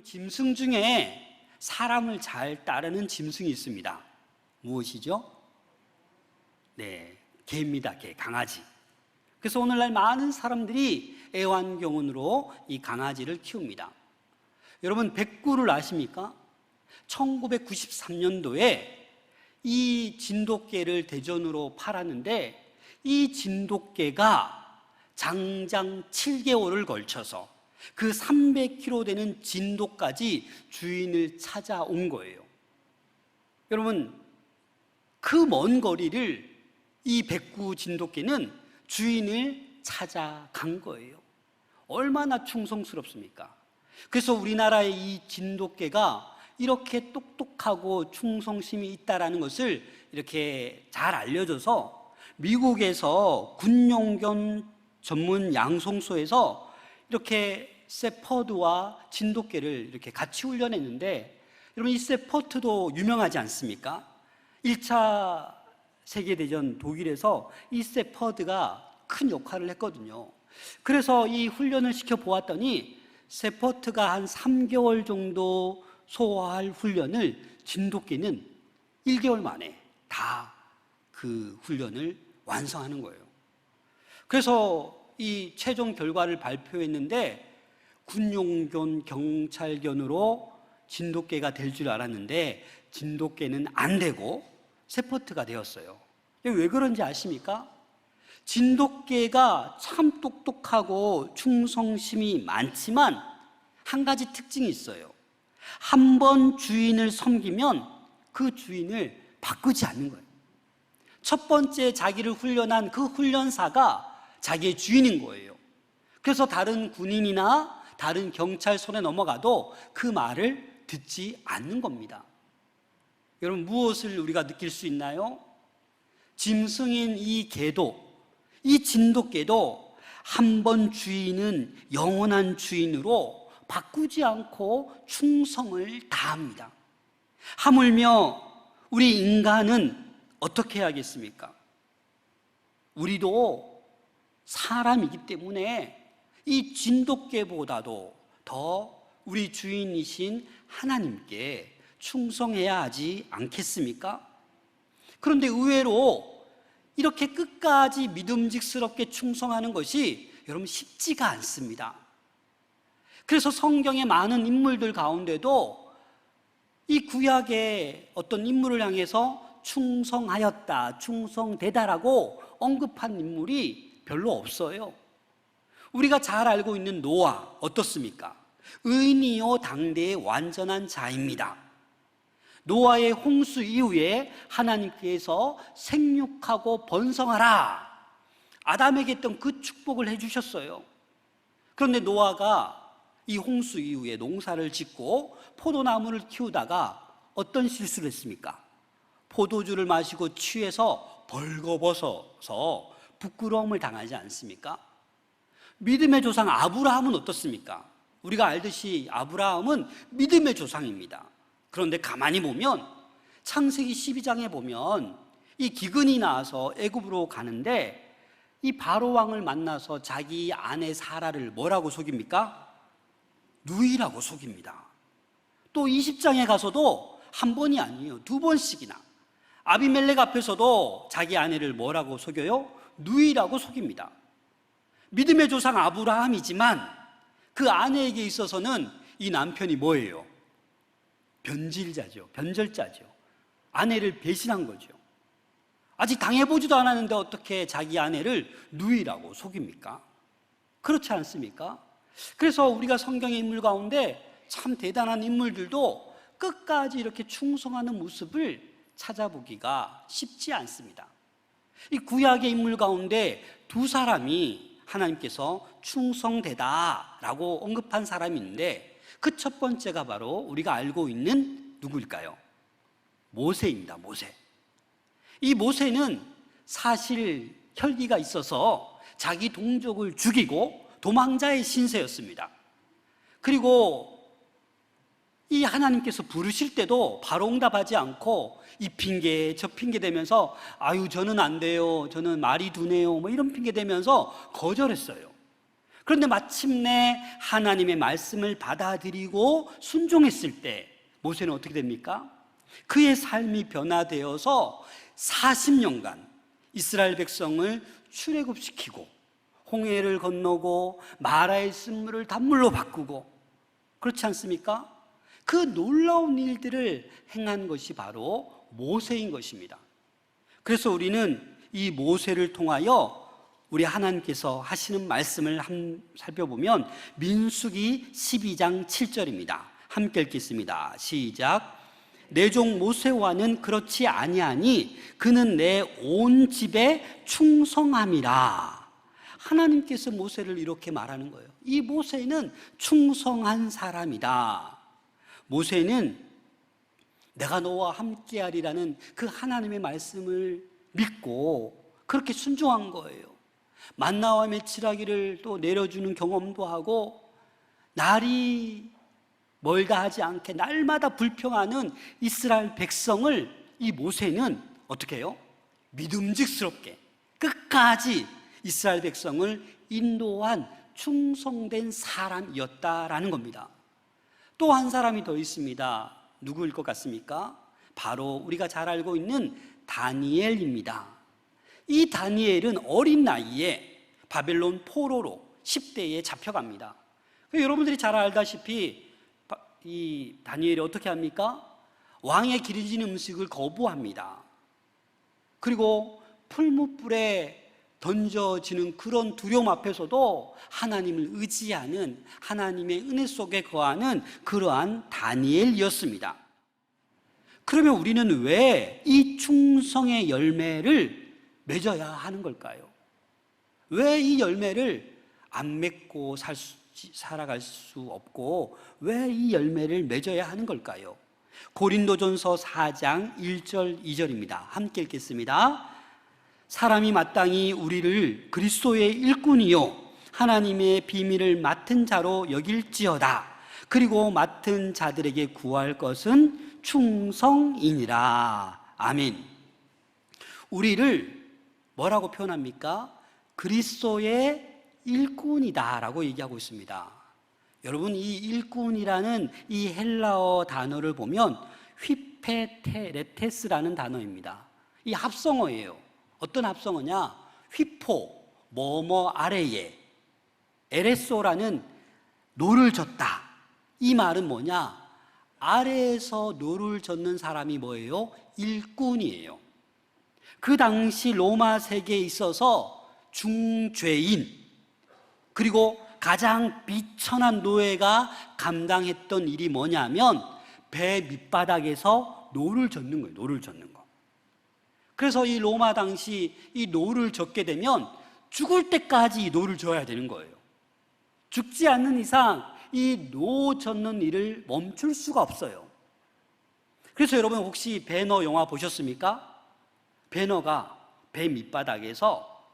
짐승 중에 사람을 잘 따르는 짐승이 있습니다. 무엇이죠? 네, 개입니다. 개, 강아지. 그래서 오늘날 많은 사람들이 애완견으로 이 강아지를 키웁니다. 여러분, 백구를 아십니까? 1993년도에 이 진돗개를 대전으로 팔았는데, 이 진돗개가 장장 7개월을 걸쳐서 그 300kg 되는 진도까지 주인을 찾아온 거예요. 여러분, 그 먼 거리를 이 백구 진돗개는 주인을 찾아간 거예요. 얼마나 충성스럽습니까? 그래서 우리나라의 이 진돗개가 이렇게 똑똑하고 충성심이 있다는 것을 이렇게 잘 알려져서 미국에서 군용견 전문 양성소에서 이렇게 세퍼드와 진돗개를 이렇게 같이 훈련했는데, 여러분, 이 세퍼드도 유명하지 않습니까? 1차 세계대전 독일에서 이 세퍼드가 큰 역할을 했거든요. 그래서 이 훈련을 시켜보았더니 세퍼드가 한 3개월 정도 소화할 훈련을 진돗개는 1개월 만에 다 그 훈련을 완성하는 거예요. 그래서 이 최종 결과를 발표했는데, 군용견, 경찰견으로 진돗개가 될 줄 알았는데 진돗개는 안 되고 세퍼드가 되었어요. 왜 그런지 아십니까? 진돗개가 참 똑똑하고 충성심이 많지만 한 가지 특징이 있어요. 한 번 주인을 섬기면 그 주인을 바꾸지 않는 거예요. 첫 번째 자기를 훈련한 그 훈련사가 자기의 주인인 거예요. 그래서 다른 군인이나 다른 경찰 손에 넘어가도 그 말을 듣지 않는 겁니다. 여러분, 무엇을 우리가 느낄 수 있나요? 짐승인 이 개도, 이 진돗개도 한 번 주인은 영원한 주인으로 바꾸지 않고 충성을 다합니다. 하물며 우리 인간은 어떻게 해야겠습니까? 우리도 사람이기 때문에 이 진돗개보다도 더 우리 주인이신 하나님께 충성해야 하지 않겠습니까? 그런데 의외로 이렇게 끝까지 믿음직스럽게 충성하는 것이 여러분 쉽지가 않습니다. 그래서 성경의 많은 인물들 가운데도 이 구약의 어떤 인물을 향해서 충성하였다, 충성되다라고 언급한 인물이 별로 없어요. 우리가 잘 알고 있는 노아 어떻습니까? 의인이요 당대의 완전한 자입니다. 노아의 홍수 이후에 하나님께서 생육하고 번성하라, 아담에게 했던 그 축복을 해주셨어요. 그런데 노아가 이 홍수 이후에 농사를 짓고 포도나무를 키우다가 어떤 실수를 했습니까? 포도주를 마시고 취해서 벌거벗어서 부끄러움을 당하지 않습니까? 믿음의 조상 아브라함은 어떻습니까? 우리가 알듯이 아브라함은 믿음의 조상입니다. 그런데 가만히 보면 창세기 12장에 보면 이 기근이 나와서 애굽으로 가는데 이 바로 왕을 만나서 자기 아내 사라를 뭐라고 속입니까? 누이라고 속입니다. 또 20장에 가서도 한 번이 아니에요. 2번씩이나 아비멜렉 앞에서도 자기 아내를 뭐라고 속여요? 누이라고 속입니다. 믿음의 조상 아브라함이지만 그 아내에게 있어서는 이 남편이 뭐예요? 변질자죠. 변절자죠. 아내를 배신한 거죠. 아직 당해보지도 않았는데 어떻게 자기 아내를 누이라고 속입니까? 그렇지 않습니까? 그래서 우리가 성경의 인물 가운데 참 대단한 인물들도 끝까지 이렇게 충성하는 모습을 찾아보기가 쉽지 않습니다. 이 구약의 인물 가운데 2사람이 하나님께서 충성되다라고 언급한 사람이 있는데, 그 첫 번째가 바로 우리가 알고 있는 누구일까요? 모세입니다. 모세. 이 모세는 사실 혈기가 있어서 자기 동족을 죽이고 도망자의 신세였습니다. 그리고 이 하나님께서 부르실 때도 바로 응답하지 않고 이 핑계 저 핑계 대면서 아유 저는 안 돼요, 저는 말이 둔해요, 뭐 이런 핑계 대면서 거절했어요. 그런데 마침내 하나님의 말씀을 받아들이고 순종했을 때 모세는 어떻게 됩니까? 그의 삶이 변화되어서 40년간 이스라엘 백성을 출애굽시키고 홍해를 건너고 마라의 쓴물을 단물로 바꾸고, 그렇지 않습니까? 그 놀라운 일들을 행한 것이 바로 모세인 것입니다. 그래서 우리는 이 모세를 통하여 우리 하나님께서 하시는 말씀을 살펴보면 민수기 12장 7절입니다. 함께 읽겠습니다. 시작. 내 종 모세와는 그렇지 아니하니 그는 내 온 집에 충성함이라. 하나님께서 모세를 이렇게 말하는 거예요. 이 모세는 충성한 사람이다. 모세는 내가 너와 함께하리라는 그 하나님의 말씀을 믿고 그렇게 순종한 거예요. 만나와 메추라기를 또 내려주는 경험도 하고, 날이 멀다 하지 않게 날마다 불평하는 이스라엘 백성을 이 모세는 어떻게 해요? 믿음직스럽게 끝까지 이스라엘 백성을 인도한 충성된 사람이었다라는 겁니다. 또 한 사람이 더 있습니다. 누구일 것 같습니까? 바로 우리가 잘 알고 있는 다니엘입니다. 이 다니엘은 어린 나이에 바벨론 포로로 10대에 잡혀갑니다. 여러분들이 잘 알다시피 이 다니엘이 어떻게 합니까? 왕의 기르진 음식을 거부합니다. 그리고 풀무불에 던져지는 그런 두려움 앞에서도 하나님을 의지하는, 하나님의 은혜 속에 거하는 그러한 다니엘이었습니다. 그러면 우리는 왜 이 충성의 열매를 맺어야 하는 걸까요? 왜 이 열매를 안 맺고 살아갈 수 없고 왜 이 열매를 맺어야 하는 걸까요? 고린도전서 4장 1절 2절입니다. 함께 읽겠습니다. 사람이 마땅히 우리를 그리스도의 일꾼이요 하나님의 비밀을 맡은 자로 여길지어다. 그리고 맡은 자들에게 구할 것은 충성이니라. 아멘. 우리를 뭐라고 표현합니까? 그리스도의 일꾼이다라고 얘기하고 있습니다. 여러분, 이 일꾼이라는 이 헬라어 단어를 보면 휘페테레테스라는 단어입니다. 이 합성어예요. 어떤 합성어냐? 휘포, 뭐뭐 아래에, 에레소라는 노를 젓다. 이 말은 뭐냐? 아래에서 노를 젓는 사람이 뭐예요? 일꾼이에요. 그 당시 로마 세계에 있어서 중죄인, 그리고 가장 비천한 노예가 감당했던 일이 뭐냐면 배 밑바닥에서 노를 젓는 거예요. 노를 젓는 거. 그래서 이 로마 당시 이 노를 젓게 되면 죽을 때까지 이 노를 젓어야 되는 거예요. 죽지 않는 이상 이 노 젓는 일을 멈출 수가 없어요. 그래서 여러분 혹시 배너 영화 보셨습니까? 배너가 배 밑바닥에서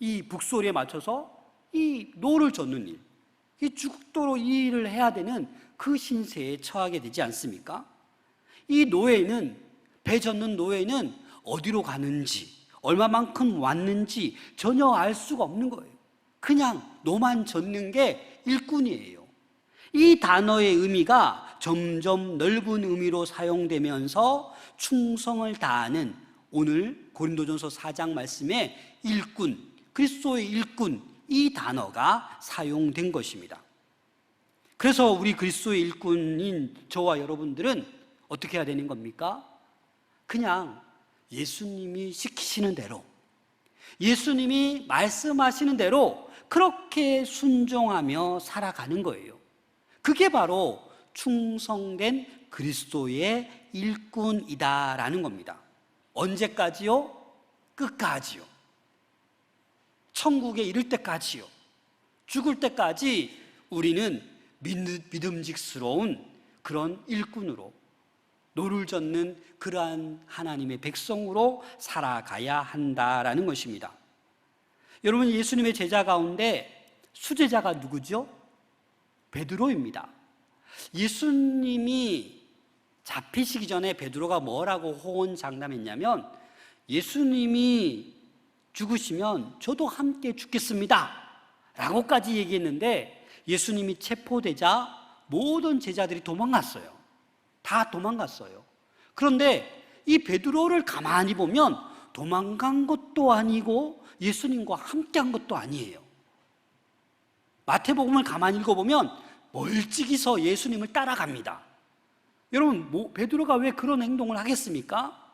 이 북소리에 맞춰서 이 노를 젓는 일, 이 죽도록 이 일을 해야 되는 그 신세에 처하게 되지 않습니까? 이 노예는, 배 젓는 노예는 어디로 가는지, 얼마만큼 왔는지 전혀 알 수가 없는 거예요. 그냥 노만 젓는 게 일꾼이에요. 이 단어의 의미가 점점 넓은 의미로 사용되면서 충성을 다하는 오늘 고린도전서 4장 말씀에 일꾼, 그리스도의 일꾼, 이 단어가 사용된 것입니다. 그래서 우리 그리스도의 일꾼인 저와 여러분들은 어떻게 해야 되는 겁니까? 그냥 예수님이 시키시는 대로, 예수님이 말씀하시는 대로 그렇게 순종하며 살아가는 거예요. 그게 바로 충성된 그리스도의 일꾼이다라는 겁니다. 언제까지요? 끝까지요. 천국에 이를 때까지요. 죽을 때까지 우리는 믿음직스러운 그런 일꾼으로, 노를 젓는 그러한 하나님의 백성으로 살아가야 한다라는 것입니다. 여러분, 예수님의 제자 가운데 수제자가 누구죠? 베드로입니다. 예수님이 잡히시기 전에 베드로가 뭐라고 호언장담했냐면, 예수님이 죽으시면 저도 함께 죽겠습니다 라고까지 얘기했는데 예수님이 체포되자 모든 제자들이 도망갔어요. 다 도망갔어요. 그런데 이 베드로를 가만히 보면 도망간 것도 아니고 예수님과 함께한 것도 아니에요. 마태복음을 가만히 읽어보면 멀찍이서 예수님을 따라갑니다. 여러분, 베드로가 왜 그런 행동을 하겠습니까?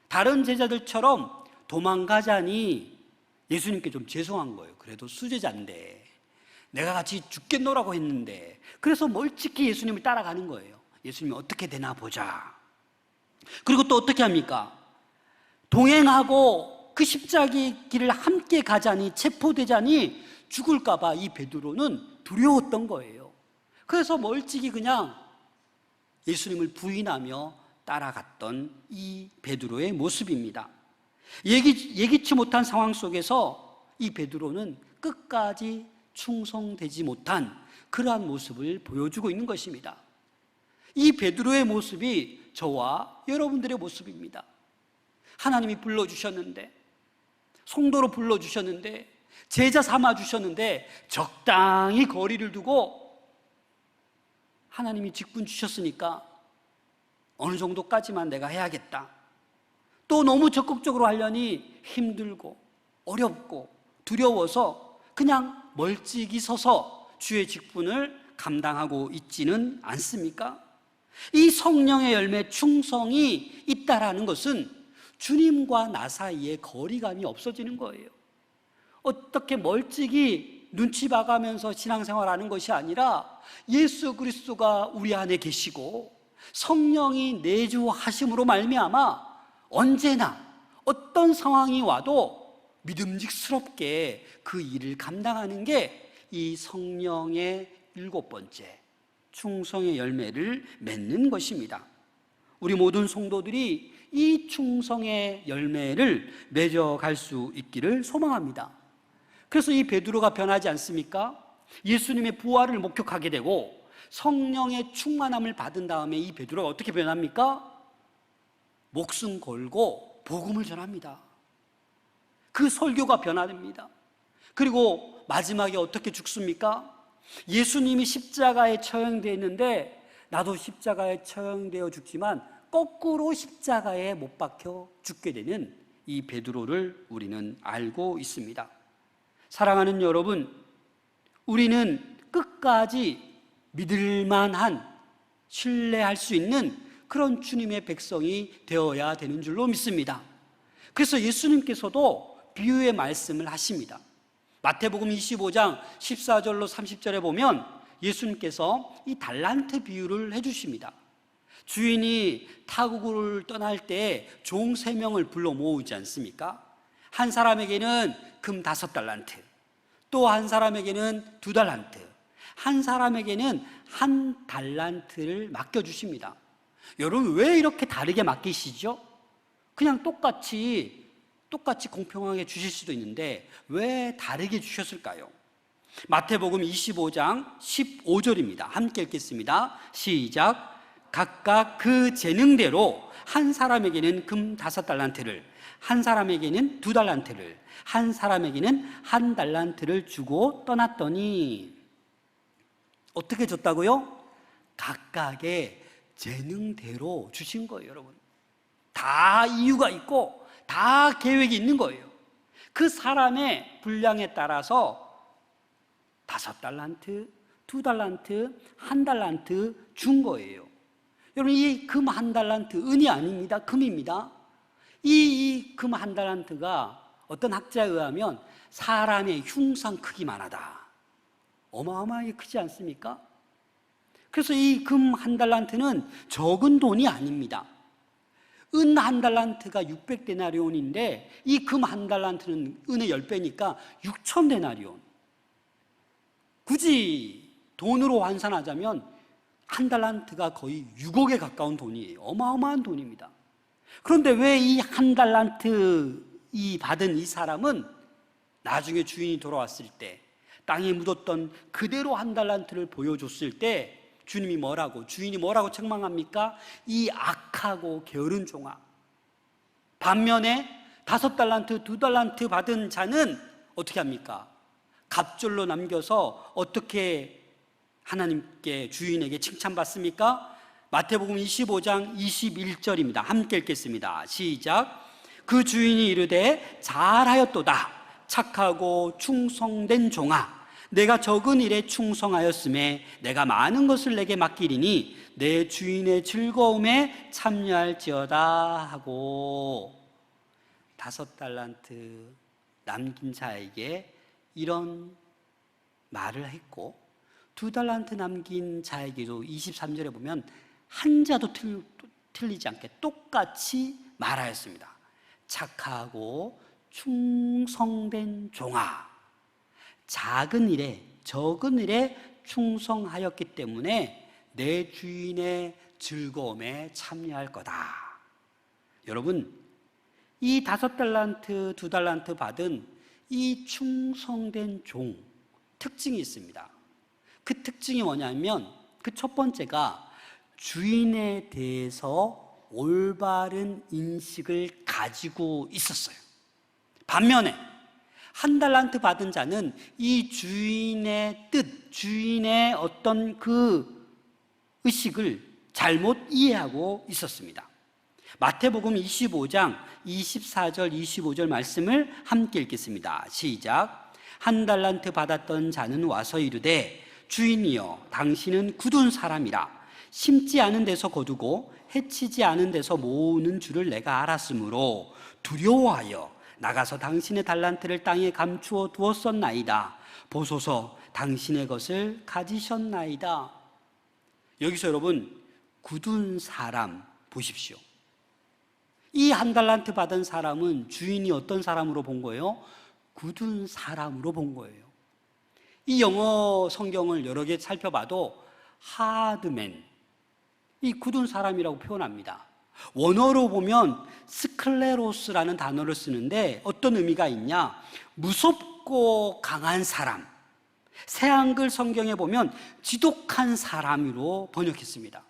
다른 제자들처럼 도망가자니 예수님께 좀 죄송한 거예요. 그래도 수제자인데 내가 같이 죽겠노라고 했는데, 그래서 멀찍이 예수님을 따라가는 거예요. 예수님이 어떻게 되나 보자. 그리고 또 어떻게 합니까? 동행하고 그 십자가의 길을 함께 가자니, 체포되자니 죽을까 봐 이 베드로는 두려웠던 거예요. 그래서 멀찍이 그냥 예수님을 부인하며 따라갔던 이 베드로의 모습입니다. 예기치 못한 상황 속에서 이 베드로는 끝까지 충성되지 못한 그러한 모습을 보여주고 있는 것입니다. 이 베드로의 모습이 저와 여러분들의 모습입니다. 하나님이 불러주셨는데, 성도로 불러주셨는데, 제자 삼아주셨는데 적당히 거리를 두고 하나님이 직분 주셨으니까 어느 정도까지만 내가 해야겠다. 또 너무 적극적으로 하려니 힘들고 어렵고 두려워서 그냥 멀찍이 서서 주의 직분을 감당하고 있지는 않습니까? 이 성령의 열매 충성이 있다라는 것은 주님과 나 사이에 거리감이 없어지는 거예요. 어떻게 멀찍이 눈치 봐가면서 신앙생활하는 것이 아니라 예수 그리스도가 우리 안에 계시고 성령이 내주하심으로 말미암아 언제나 어떤 상황이 와도 믿음직스럽게 그 일을 감당하는 게 이 성령의 7번째 충성의 열매를 맺는 것입니다. 우리 모든 성도들이 이 충성의 열매를 맺어갈 수 있기를 소망합니다. 그래서 이 베드로가 변하지 않습니까? 예수님의 부활을 목격하게 되고 성령의 충만함을 받은 다음에 이 베드로가 어떻게 변합니까? 목숨 걸고 복음을 전합니다. 그 설교가 변화됩니다. 그리고 마지막에 어떻게 죽습니까? 예수님이 십자가에 처형되어 있는데 나도 십자가에 처형되어 죽지만 거꾸로 십자가에 못 박혀 죽게 되는 이 베드로를 우리는 알고 있습니다. 사랑하는 여러분, 우리는 끝까지 믿을만한, 신뢰할 수 있는 그런 주님의 백성이 되어야 되는 줄로 믿습니다. 그래서 예수님께서도 비유의 말씀을 하십니다. 마태복음 25장 14절로 30절에 보면 예수님께서 이 달란트 비유를 해주십니다. 주인이 타국을 떠날 때 종 3명을 불러 모으지 않습니까? 한 사람에게는 금 5달란트, 또 한 사람에게는 2달란트, 한 사람에게는 1달란트를 맡겨주십니다. 여러분, 왜 이렇게 다르게 맡기시죠? 그냥 똑같이 공평하게 주실 수도 있는데 왜 다르게 주셨을까요? 마태복음 25장 15절입니다. 함께 읽겠습니다. 시작. 각각 그 재능대로 한 사람에게는 금 5달란트를, 한 사람에게는 2달란트를, 한 사람에게는 1달란트를 주고 떠났더니 어떻게 줬다고요? 각각의 재능대로 주신 거예요, 여러분. 다 이유가 있고 다 계획이 있는 거예요. 그 사람의 분량에 따라서 5달란트, 2달란트, 1달란트 준 거예요. 여러분, 이 금 1달란트 은이 아닙니다. 금입니다. 이 금 1달란트가 어떤 학자에 의하면 사람의 흉상 크기만 하다. 어마어마하게 크지 않습니까? 그래서 이 금 1달란트는 적은 돈이 아닙니다. 은 1달란트가 600데나리온인데 이 금 1달란트는 은의 10배니까 6,000데나리온. 굳이 돈으로 환산하자면 1달란트가 거의 6억에 가까운 돈이에요. 어마어마한 돈입니다. 그런데 왜 이 1달란트 받은 이 사람은 나중에 주인이 돌아왔을 때 땅에 묻었던 그대로 1달란트를 보여줬을 때 주인이 뭐라고 책망합니까? 이 악하고 게으른 종아. 반면에 5달란트, 2달란트 받은 자는 어떻게 합니까? 갑절로 남겨서 어떻게 하나님께 주인에게 칭찬받습니까? 마태복음 25장 21절입니다. 함께 읽겠습니다. 시작. 그 주인이 이르되 잘하였도다. 착하고 충성된 종아, 내가 적은 일에 충성하였음에 내가 많은 것을 내게 맡기리니 내 주인의 즐거움에 참여할지어다 하고, 5달란트 남긴 자에게 이런 말을 했고, 2달란트 남긴 자에게도 23절에 보면 한자도 틀리지 않게 똑같이 말하였습니다. 착하고 충성된 종아, 작은 일에 적은 일에 충성하였기 때문에 내 주인의 즐거움에 참여할 거다. 여러분, 이 5달란트, 2달란트 받은 이 충성된 종, 특징이 있습니다. 그 특징이 뭐냐면, 그 첫 번째가 주인에 대해서 올바른 인식을 가지고 있었어요. 반면에 1달란트 받은 자는 이 주인의 뜻, 주인의 어떤 그 의식을 잘못 이해하고 있었습니다. 마태복음 25장 24절 25절 말씀을 함께 읽겠습니다. 시작. 1달란트 받았던 자는 와서 이르되 주인이여, 당신은 굳은 사람이라 심지 않은 데서 거두고 해치지 않은 데서 모으는 줄을 내가 알았으므로 두려워하여 나가서 당신의 달란트를 땅에 감추어 두었었나이다. 보소서, 당신의 것을 가지셨나이다. 여기서 여러분, 굳은 사람 보십시오. 이 1달란트 받은 사람은 주인이 어떤 사람으로 본 거예요? 굳은 사람으로 본 거예요. 이 영어 성경을 여러 개 살펴봐도 하드맨, 이 굳은 사람이라고 표현합니다. 원어로 보면 스클레로스라는 단어를 쓰는데 어떤 의미가 있냐? 무섭고 강한 사람. 새한글 성경에 보면 지독한 사람으로 번역했습니다.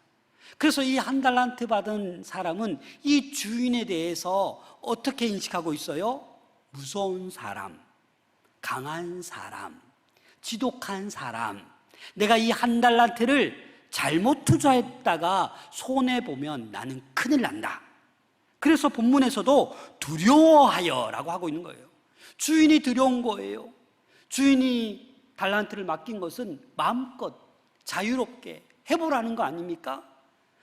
그래서 이 1달란트 받은 사람은 이 주인에 대해서 어떻게 인식하고 있어요? 무서운 사람, 강한 사람, 지독한 사람. 내가 이 1달란트를 잘못 투자했다가 손해보면 나는 큰일 난다. 그래서 본문에서도 두려워하여 라고 하고 있는 거예요. 주인이 두려운 거예요. 주인이 달란트를 맡긴 것은 마음껏 자유롭게 해보라는 거 아닙니까?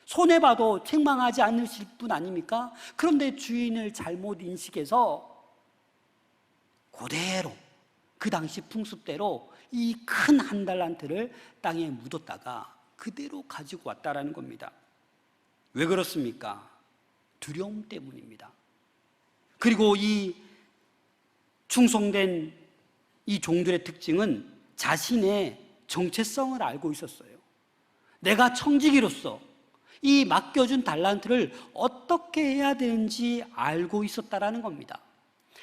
손해봐도 책망하지 않으실 분 아닙니까? 그런데 주인을 잘못 인식해서 그대로 그 당시 풍습대로 이 큰 1달란트를 땅에 묻었다가 그대로 가지고 왔다라는 겁니다. 왜 그렇습니까? 두려움 때문입니다. 그리고 이 충성된 이 종들의 특징은 자신의 정체성을 알고 있었어요. 내가 청지기로서 이 맡겨준 달란트를 어떻게 해야 되는지 알고 있었다라는 겁니다.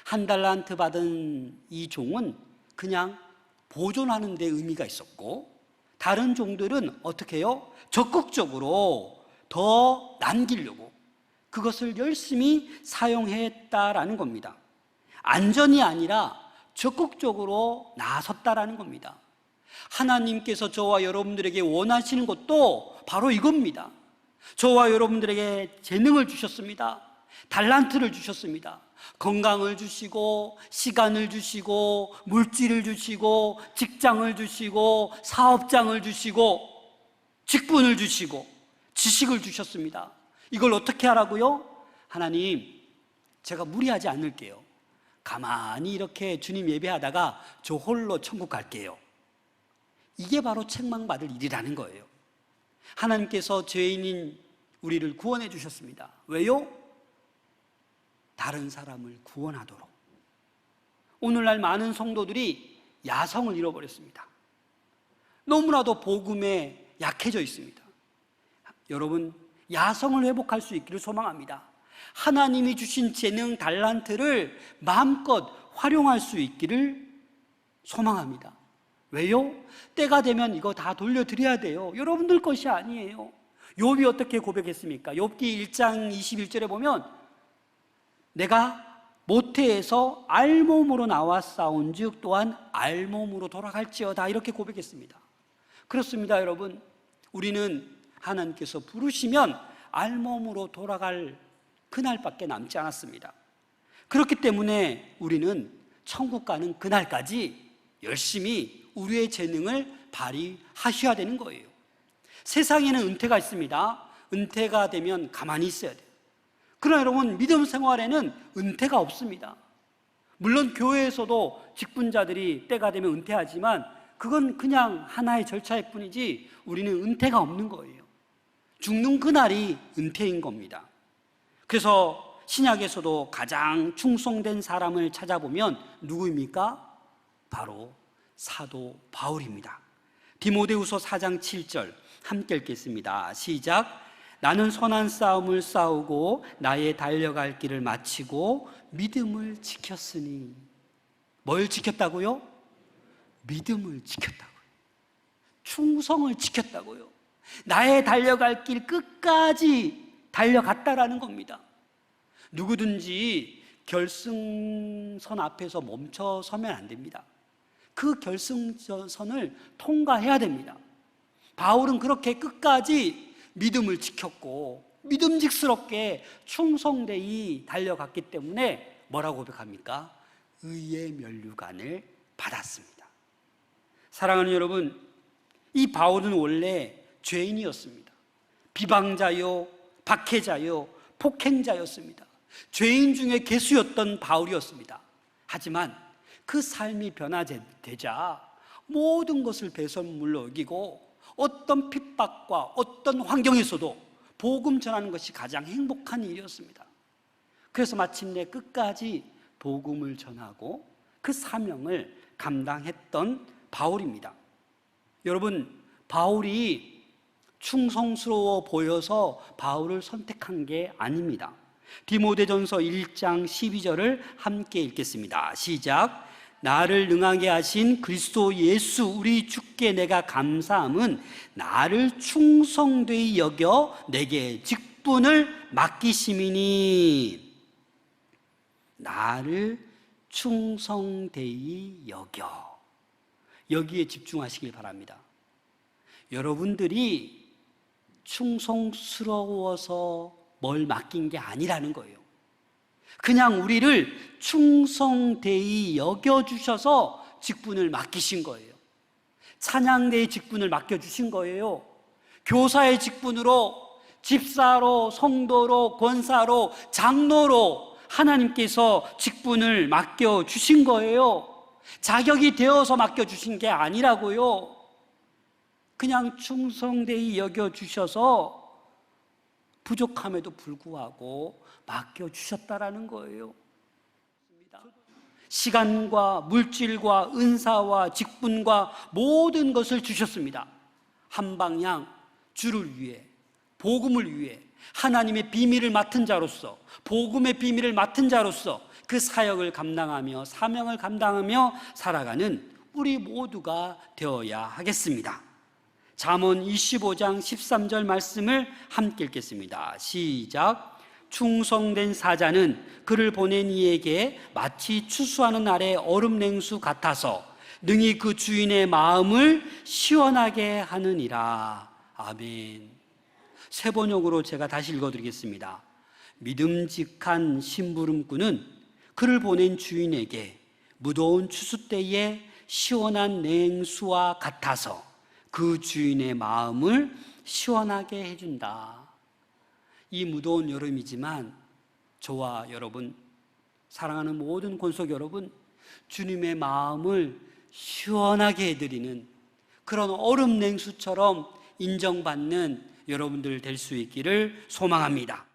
1달란트 받은 이 종은 그냥 보존하는 데 의미가 있었고, 다른 종들은 어떻게 해요? 적극적으로 더 남기려고 그것을 열심히 사용했다라는 겁니다. 안전이 아니라 적극적으로 나섰다라는 겁니다. 하나님께서 저와 여러분들에게 원하시는 것도 바로 이겁니다. 저와 여러분들에게 재능을 주셨습니다. 달란트를 주셨습니다. 건강을 주시고, 시간을 주시고, 물질을 주시고, 직장을 주시고, 사업장을 주시고, 직분을 주시고, 지식을 주셨습니다. 이걸 어떻게 하라고요? 하나님, 제가 무리하지 않을게요. 가만히 이렇게 주님 예배하다가 저 홀로 천국 갈게요. 이게 바로 책망받을 일이라는 거예요. 하나님께서 죄인인 우리를 구원해 주셨습니다. 왜요? 다른 사람을 구원하도록. 오늘날 많은 성도들이 야성을 잃어버렸습니다. 너무나도 복음에 약해져 있습니다. 여러분, 야성을 회복할 수 있기를 소망합니다. 하나님이 주신 재능, 달란트를 마음껏 활용할 수 있기를 소망합니다. 왜요? 때가 되면 이거 다 돌려드려야 돼요. 여러분들 것이 아니에요. 욥이 어떻게 고백했습니까? 욥기 1장 21절에 보면 내가 모태에서 알몸으로 나와 싸운즉 또한 알몸으로 돌아갈지어다, 이렇게 고백했습니다. 그렇습니다, 여러분. 우리는 하나님께서 부르시면 알몸으로 돌아갈 그날밖에 남지 않았습니다. 그렇기 때문에 우리는 천국 가는 그날까지 열심히 우리의 재능을 발휘하셔야 되는 거예요. 세상에는 은퇴가 있습니다. 은퇴가 되면 가만히 있어야 돼요. 그러나 여러분, 믿음 생활에는 은퇴가 없습니다. 물론 교회에서도 직분자들이 때가 되면 은퇴하지만 그건 그냥 하나의 절차일 뿐이지 우리는 은퇴가 없는 거예요. 죽는 그날이 은퇴인 겁니다. 그래서 신약에서도 가장 충성된 사람을 찾아보면 누구입니까? 바로 사도 바울입니다. 디모데후서 4장 7절 함께 읽겠습니다. 시작. 나는 선한 싸움을 싸우고 나의 달려갈 길을 마치고 믿음을 지켰으니. 뭘 지켰다고요? 믿음을 지켰다고요. 충성을 지켰다고요. 나의 달려갈 길 끝까지 달려갔다라는 겁니다. 누구든지 결승선 앞에서 멈춰 서면 안 됩니다. 그 결승선을 통과해야 됩니다. 바울은 그렇게 끝까지 믿음을 지켰고 믿음직스럽게 충성되이 달려갔기 때문에 뭐라고 고백합니까? 의의 면류관을 받았습니다. 사랑하는 여러분, 이 바울은 원래 죄인이었습니다. 비방자요, 박해자요, 폭행자였습니다. 죄인 중에 괴수였던 바울이었습니다. 하지만 그 삶이 변화되자 모든 것을 배설물로 여기고 어떤 핍박과 어떤 환경에서도 복음 전하는 것이 가장 행복한 일이었습니다. 그래서 마침내 끝까지 복음을 전하고 그 사명을 감당했던 바울입니다. 여러분, 바울이 충성스러워 보여서 바울을 선택한 게 아닙니다. 디모데전서 1장 12절을 함께 읽겠습니다. 시작. 나를 능하게 하신 그리스도 예수 우리 주께 내가 감사함은 나를 충성되이 여겨 내게 직분을 맡기심이니. 나를 충성되이 여겨. 여기에 집중하시길 바랍니다. 여러분들이 충성스러워서 뭘 맡긴 게 아니라는 거예요. 그냥 우리를 충성되이 여겨주셔서 직분을 맡기신 거예요. 찬양대의 직분을 맡겨주신 거예요. 교사의 직분으로, 집사로, 성도로, 권사로, 장로로 하나님께서 직분을 맡겨주신 거예요. 자격이 되어서 맡겨주신 게 아니라고요. 그냥 충성되이 여겨주셔서 부족함에도 불구하고 맡겨주셨다라는 거예요. 시간과 물질과 은사와 직분과 모든 것을 주셨습니다. 한 방향 주를 위해, 복음을 위해, 하나님의 비밀을 맡은 자로서, 복음의 비밀을 맡은 자로서 그 사역을 감당하며 사명을 감당하며 살아가는 우리 모두가 되어야 하겠습니다. 잠언 25장 13절 말씀을 함께 읽겠습니다. 시작. 충성된 사자는 그를 보낸 이에게 마치 추수하는 날의 얼음 냉수 같아서 능히 그 주인의 마음을 시원하게 하느니라. 아멘. 세 번역으로 제가 다시 읽어드리겠습니다. 믿음직한 심부름꾼은 그를 보낸 주인에게 무더운 추수 때에 시원한 냉수와 같아서 그 주인의 마음을 시원하게 해준다. 이 무더운 여름이지만 저와 여러분, 사랑하는 모든 권속 여러분, 주님의 마음을 시원하게 해드리는 그런 얼음 냉수처럼 인정받는 여러분들 될 수 있기를 소망합니다.